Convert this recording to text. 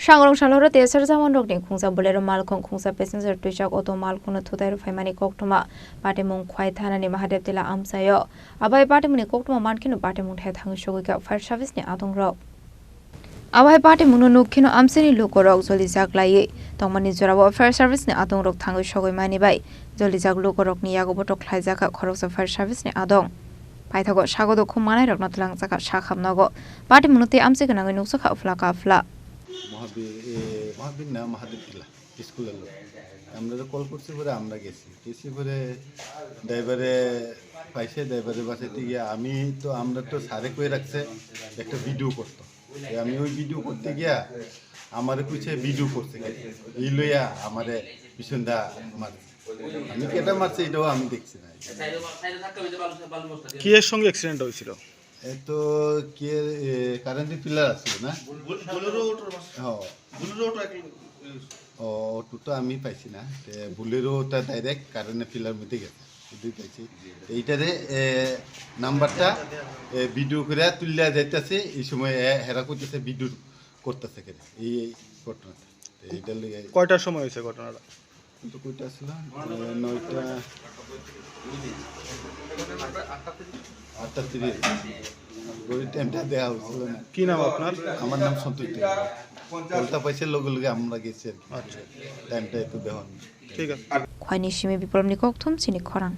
Shangrong Shaloro Desert Zaman Rogning Kungsa Bolero Malkong Kungsa Passenger Tushak Auto Malkona Tudai Faimani Koktuma Patimung Kwaitana ni Mahadep de la Amsayo Abai Patimuni Koktuma Markino Patimung Head Hang Shogika Fire Service ni Adong Rock Abai Patimuno Nukino Amseni Lukorok Zolizak Lai Tongmani Zorabo Fire Service ni Adong Rock Tango Shogoi Mani Bai Zolizak Lukorok ni Yagoboto Klaizaka Korok Fire Service ni Adong Paitago Shagodo Kumanai Rock Natlang Zaka Shakam Nago Patimunuti Amsikanang Nuksaka Flaka Fla মহাবীর না মহাদেব টিলা স্কুলের লোক আমরা তো call করছি পরে আমরা গেছি পরে ড্রাইভারে পাইছে ড্রাইভারের বাসাতে গিয়ে আমরা তো সারে কয়ে রাখছে একটা ভিডিও করতো আমি ওই ভিডিও করতে গিয়া আমারে কুছে ভিডিও করতে এই লইয়া আমারে পিছনটা মারছে আমি কেটা মারছে এটাও আমি দেখছি না কি এর সঙ্গে অ্যাক্সিডেন্ট হয়েছিল তো কে কারেন্টের পিলার আছিল না অটো তো আমি পাইছি না বুলেরোটা ডাইরেক্ট কারেন্টের পিলার মধ্যে গেছে দুই পাইছি এইটারে নাম্বারটা ভিডিও করে তুলিয়া যাইতেছে এই সময় হেরা করতেছে ভিডিও করতেছে এই ঘটনাটা এইটার লেগে কয়টার সময় হয়েছে ঘটনাটা কিন্তু কয়টা ছিল 9টা 8:30 ওই টাইমটা দেওয়া হচ্ছিল না কি নাম আপনার আমার নাম সন্তোষ কলতা পাইছে লগে আমরা গেছি আর কি টাইমটা একটু দেওয়া ঠিক আছে Khwaini Shimi Bipromni Koktum Sini Khorang